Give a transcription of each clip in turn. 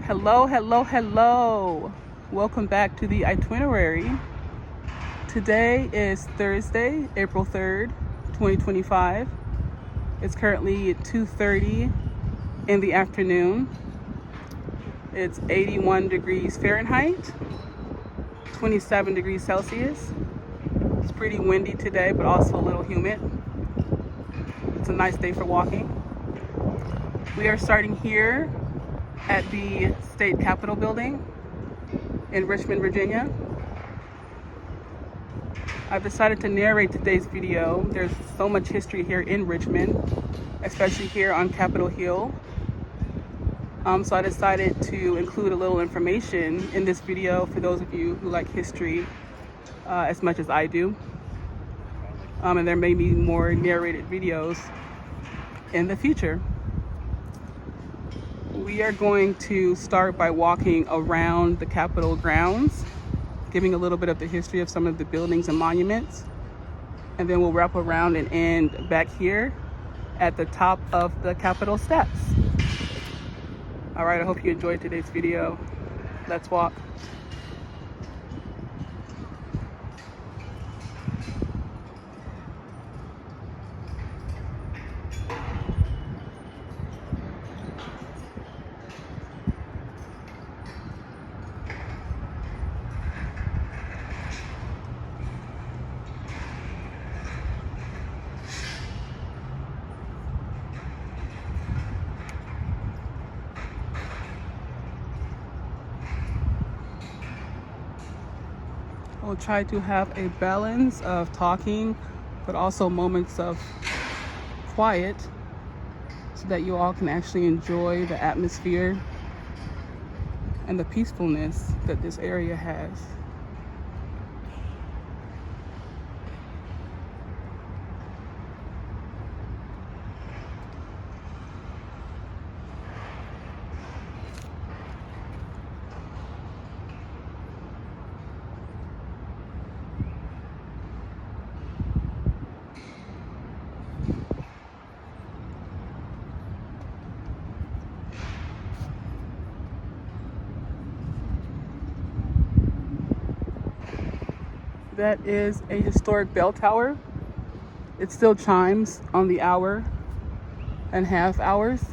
Hello, hello, hello. Welcome back to the Itwinerary. Today is Thursday, April 3rd, 2025. It's currently 2:30 in the afternoon. It's 81 degrees Fahrenheit, 27 degrees Celsius. It's pretty windy today, but also a little humid. It's a nice day for walking. We are starting here at the State Capitol building in Richmond, Virginia. I've decided to narrate today's video. There's so much history here in Richmond, especially here on Capitol Hill. So I decided to include a little information in this video for those of you who like history as much as I do. And there may be more narrated videos in the future. We are going to start by walking around the Capitol grounds, giving a little bit of the history of some of the buildings and monuments. And then we'll wrap around and end back here at the top of the Capitol steps. All right, I hope you enjoyed today's video. Let's walk. We'll try to have a balance of talking, but also moments of quiet so that you all can actually enjoy the atmosphere and the peacefulness that this area has. That is a historic bell tower. It still chimes on the hour and half hours.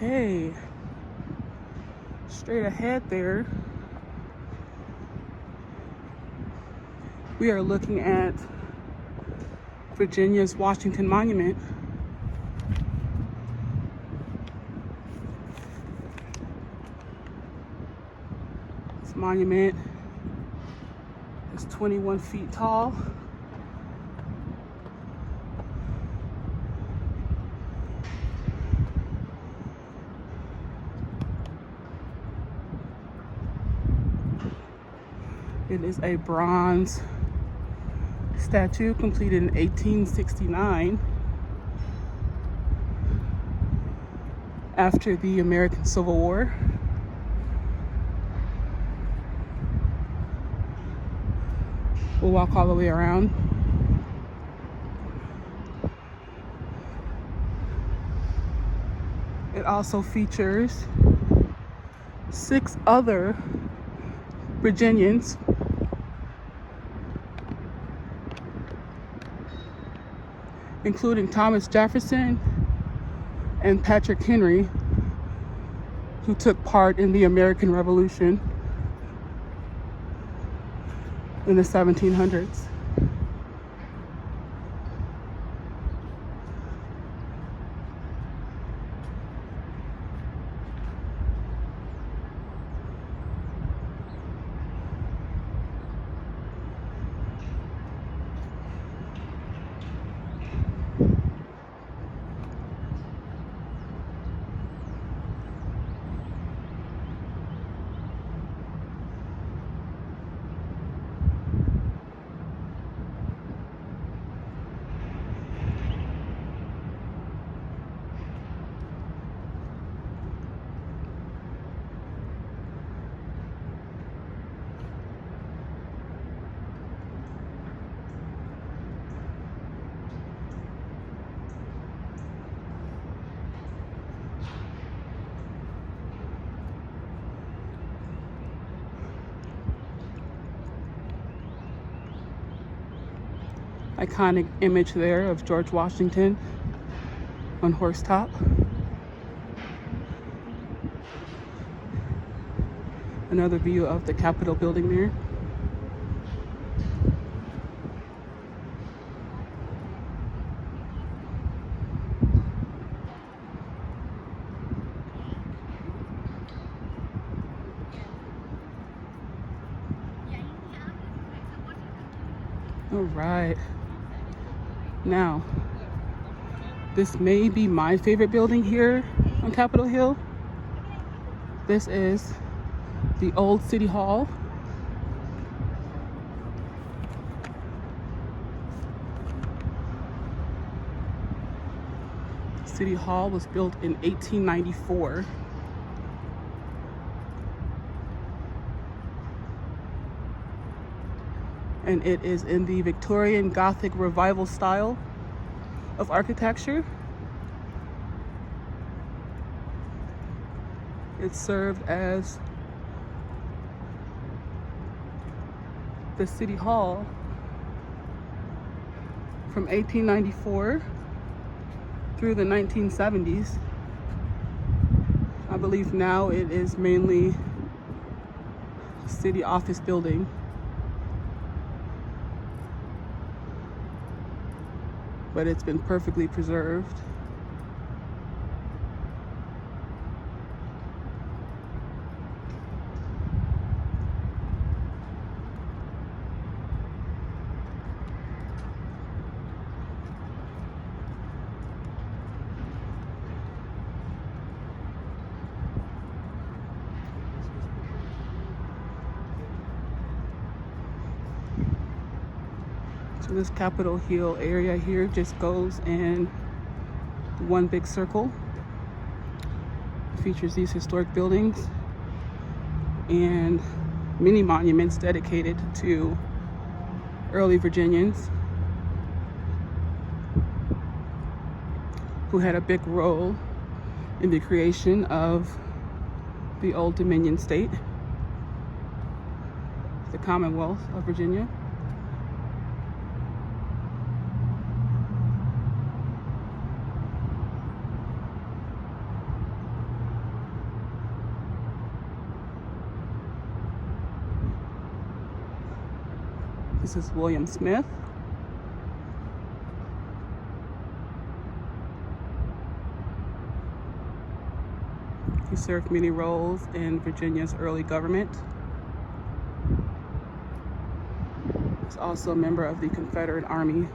Okay, straight ahead there, we are looking at Virginia's Washington Monument. This monument is 21 feet tall. It is a bronze statue completed in 1869 after the American Civil War. We'll walk all the way around. It also features 6 other Virginians including Thomas Jefferson and Patrick Henry, who took part in the American Revolution in the 1700s. Iconic image there of George Washington on horsetop. Another view of the Capitol building there. All right. Now, this may be my favorite building here on Capitol Hill. This is the old City Hall. City Hall was built in 1894. And it is in the Victorian Gothic Revival style of architecture. It served as the City Hall from 1894 through the 1970s. I believe now it is mainly a city office building. But it's been perfectly preserved. So this Capitol Hill area here just goes in one big circle. It features these historic buildings and many monuments dedicated to early Virginians who had a big role in the creation of the Old Dominion state, the Commonwealth of Virginia. This is William Smith. He served many roles in Virginia's early government. He's also a member of the Confederate Army.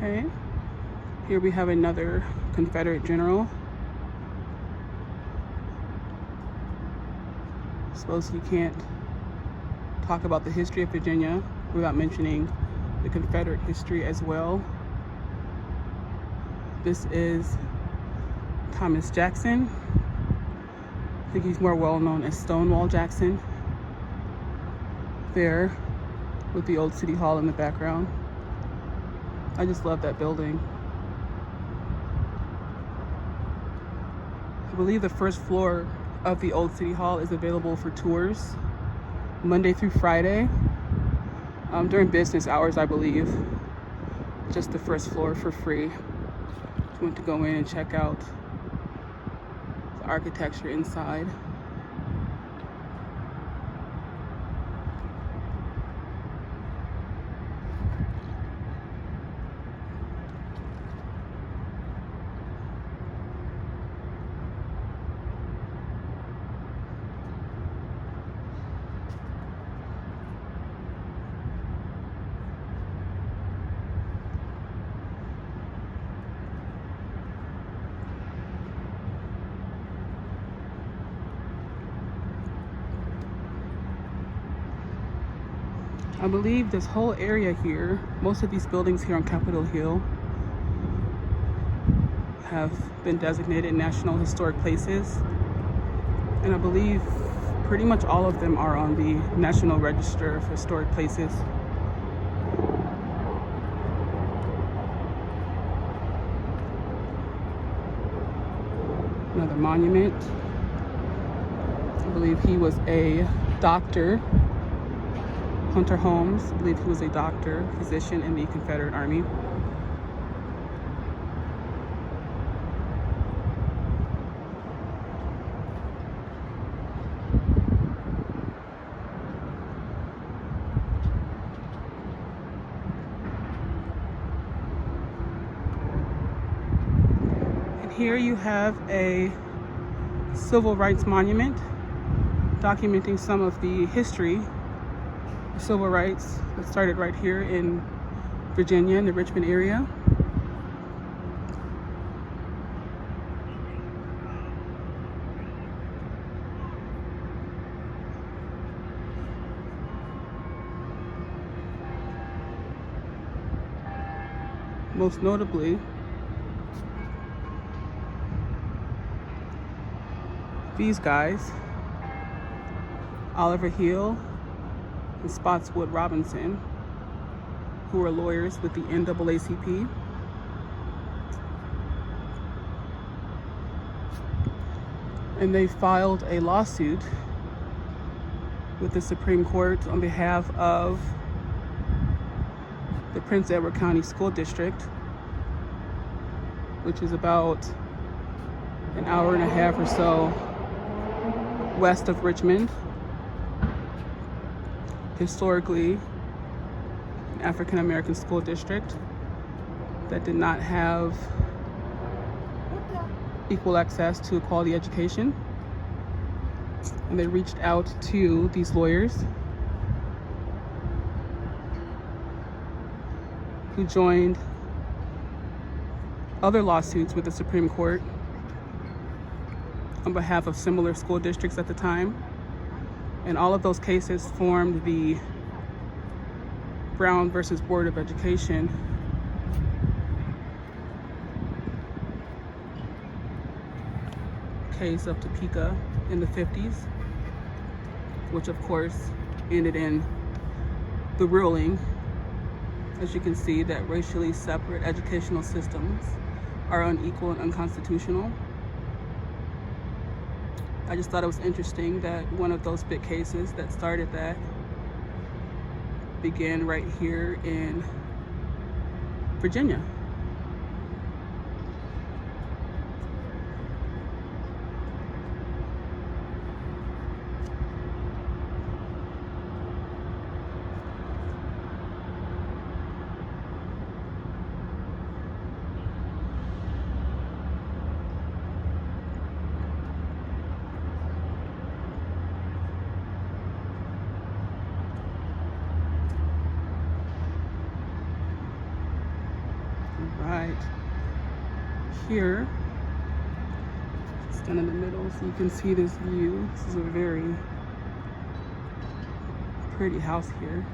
Okay, here we have another Confederate general. Suppose you can't talk about the history of Virginia without mentioning the Confederate history as well. This is Thomas Jackson. I think he's more well known as Stonewall Jackson. There, with the old City Hall in the background. I just love that building. I believe the first floor of the old City Hall is available for tours Monday through Friday during business hours, I believe. Just the first floor for free. If you want to go in and check out the architecture inside. I believe this whole area here, most of these buildings here on Capitol Hill have been designated National Historic Places. And I believe pretty much all of them are on the National Register of Historic Places. Another monument. I believe he was a doctor. Hunter Holmes, I believe he was a doctor, physician in the Confederate Army. And here you have a civil rights monument documenting some of the history civil rights that started right here in Virginia, in the Richmond area. Most notably, these guys, Oliver Hill and Spotswood Robinson, who were lawyers with the NAACP. And they filed a lawsuit with the Supreme Court on behalf of the Prince Edward County School District, which is about an hour and a half or so west of Richmond. Historically, an African-American school district that did not have equal access to a quality education. And they reached out to these lawyers who joined other lawsuits with the Supreme Court on behalf of similar school districts at the time. And all of those cases formed the Brown versus Board of Education case of Topeka in the 50s, which of course ended in the ruling, as you can see, that racially separate educational systems are unequal and unconstitutional. I just thought it was interesting that one of those big cases that started that began right here in Virginia. right here. Stand in the middle so you can see this view. This is a very pretty house here.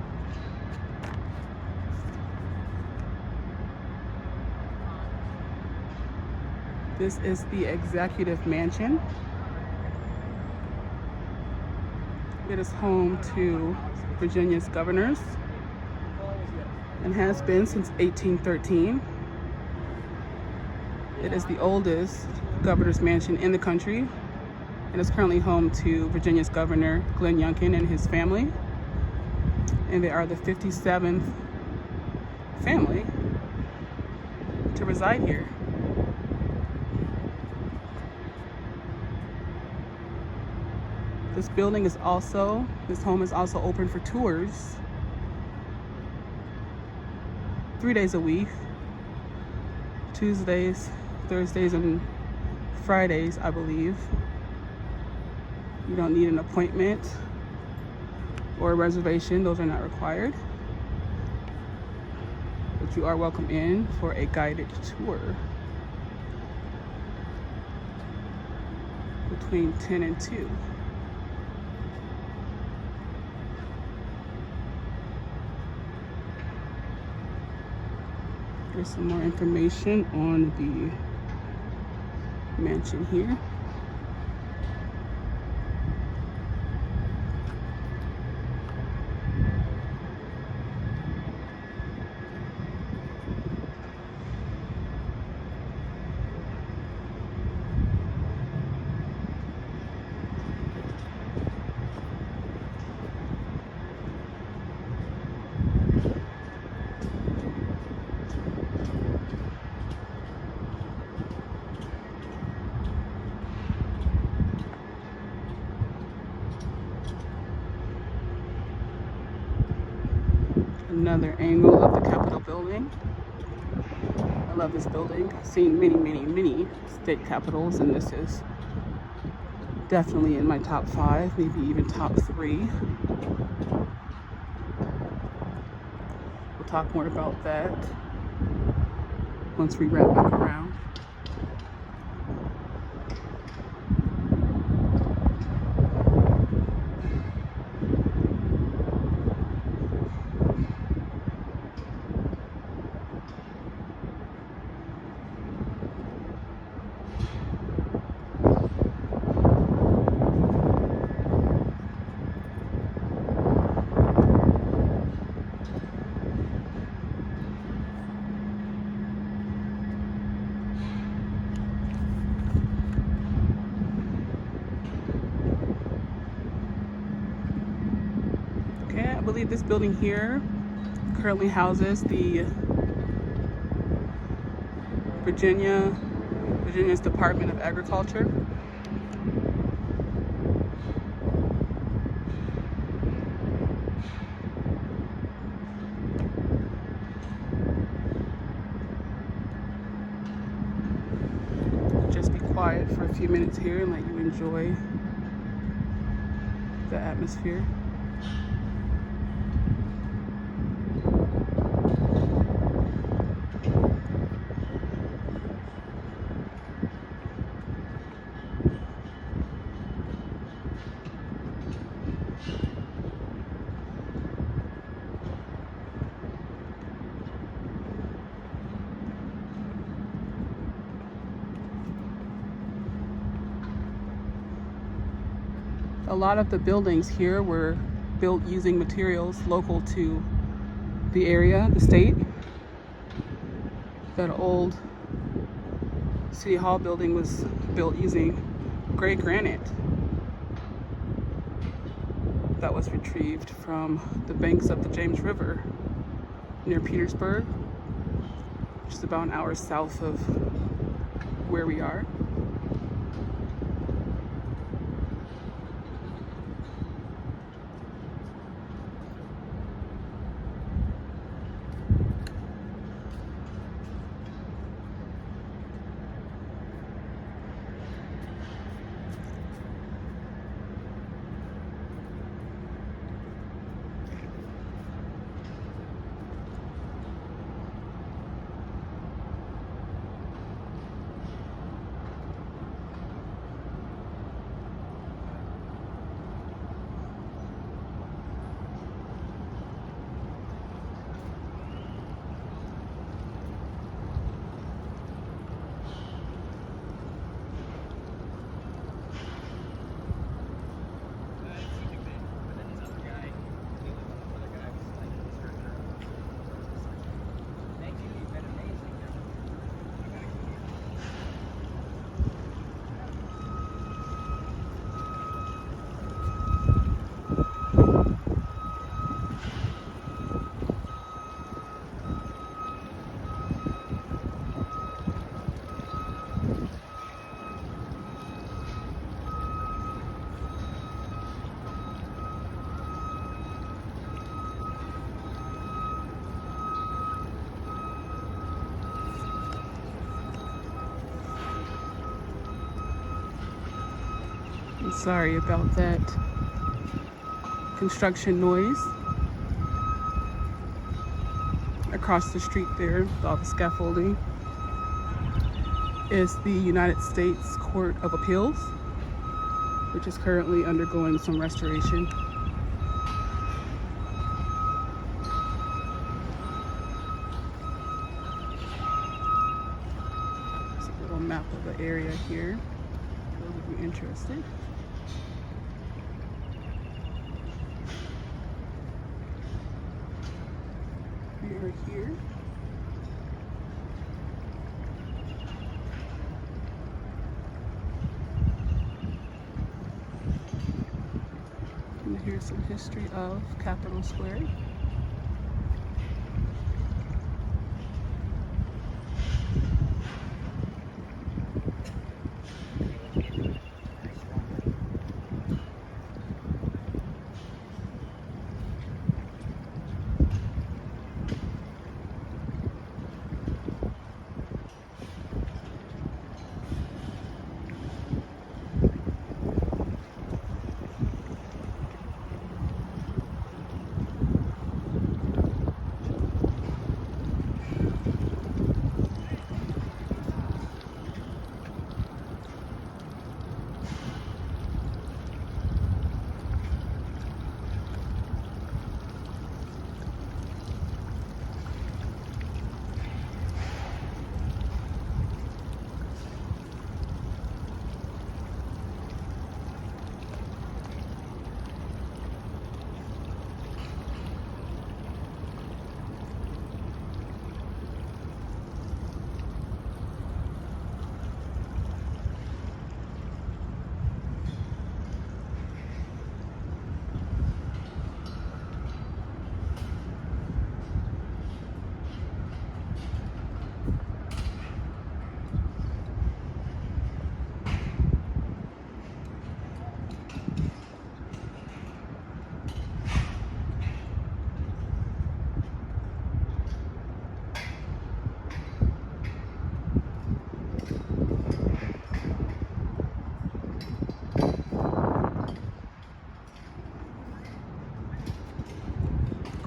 This is the executive mansion. It is home to Virginia's governors and has been since 1813. It is the oldest governor's mansion in the country and is currently home to Virginia's governor, Glenn Youngkin, and his family. And they are the 57th family to reside here. This home is also open for tours 3 days a week, Tuesdays, Thursdays, and Fridays, I believe. You don't need an appointment or a reservation, those are not required. But you are welcome in for a guided tour between 10 and 2. There's some more information on the mansion here. Another angle of the Capitol building. I love this building. I've seen many state capitals, and this is definitely in my top 5, maybe even top 3. We'll talk more about that once we wrap back around. I believe this building here currently houses the Virginia's Department of Agriculture. Just be quiet for a few minutes here and let you enjoy the atmosphere. A lot of the buildings here were built using materials local to the area, the state. That old City Hall building was built using gray granite that was retrieved from the banks of the James River near Petersburg, which is about an hour south of where we are. I'm sorry about that construction noise. Across the street there, with all the scaffolding, is the United States Court of Appeals, which is currently undergoing some restoration. There's a little map of the area here, for those of you interested. We are here. And here's some history of Capitol Square.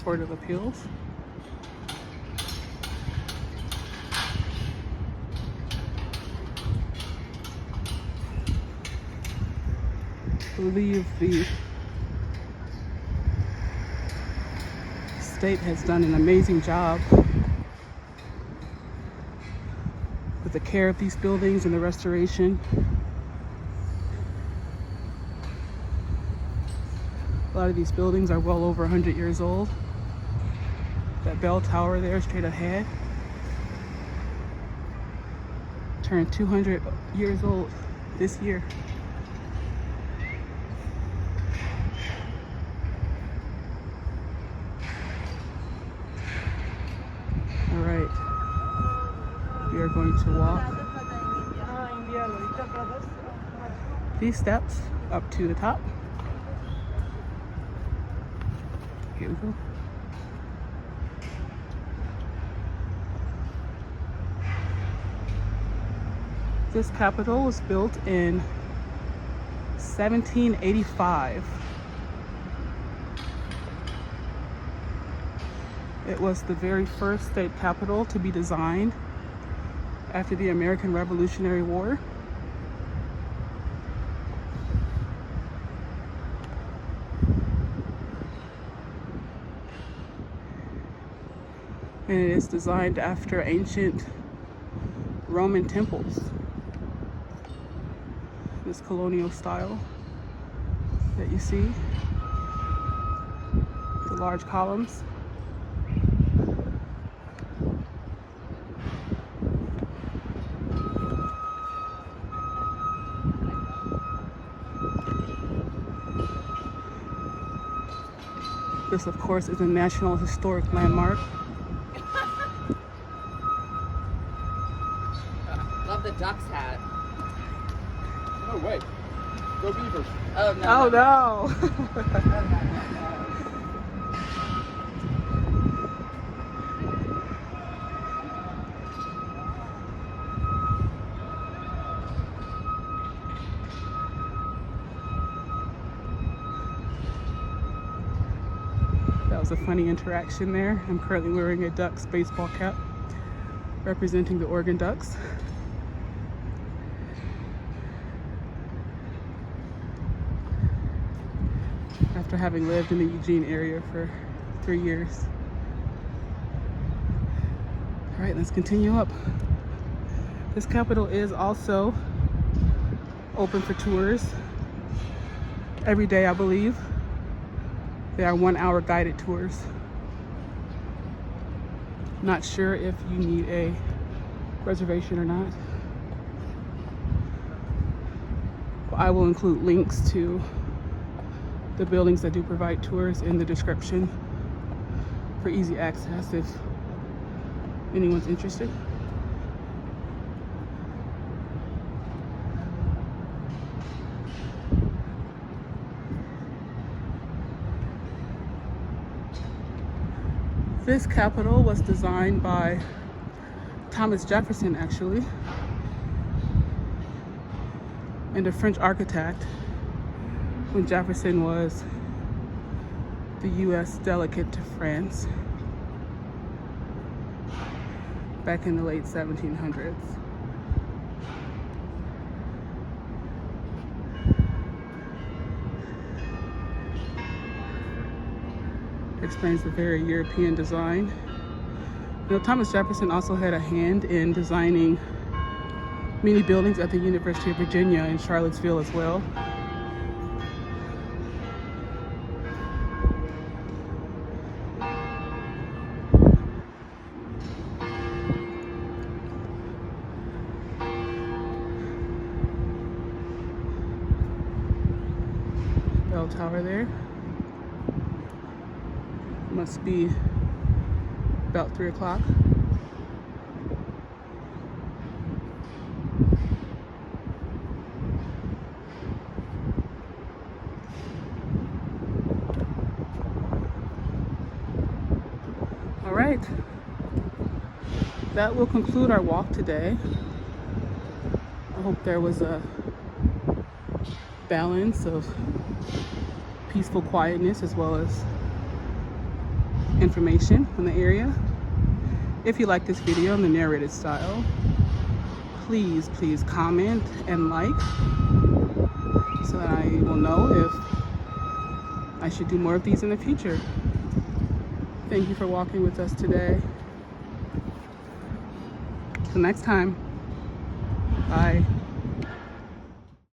Court of Appeals. I believe the state has done an amazing job with the care of these buildings and the restoration. A lot of these buildings are well over 100 years old. That bell tower there straight ahead turned 200 years old this year. All right, we are going to walk these steps up to the top. Here we go. This Capitol was built in 1785. It was the very first state capitol to be designed after the American Revolutionary War. And it is designed after ancient Roman temples. This colonial style that you see, the large columns. This, of course, is a National Historic Landmark. Love the duck's hat. No way. Go Beavers. Oh no. Oh no. was a funny interaction there. I'm currently wearing a Ducks baseball cap representing the Oregon Ducks. After having lived in the Eugene area for 3 years. All right, let's continue up. This Capitol is also open for tours every day, I believe. They are 1-hour guided tours. Not sure if you need a reservation or not. I will include links to the buildings that do provide tours in the description for easy access if anyone's interested. This Capitol was designed by Thomas Jefferson, actually, and a French architect when Jefferson was the U.S. delegate to France back in the late 1700s. Explains the very European design. You know, Thomas Jefferson also had a hand in designing many buildings at the University of Virginia in Charlottesville as well. Bell tower there. Must be about 3 o'clock. All right, that will conclude our walk today. I hope there was a balance of peaceful quietness as well as information on the area. If you like this video in the narrated style, please comment and like so that I will know if I should do more of these in the future. Thank you for walking with us today. Till next time, bye.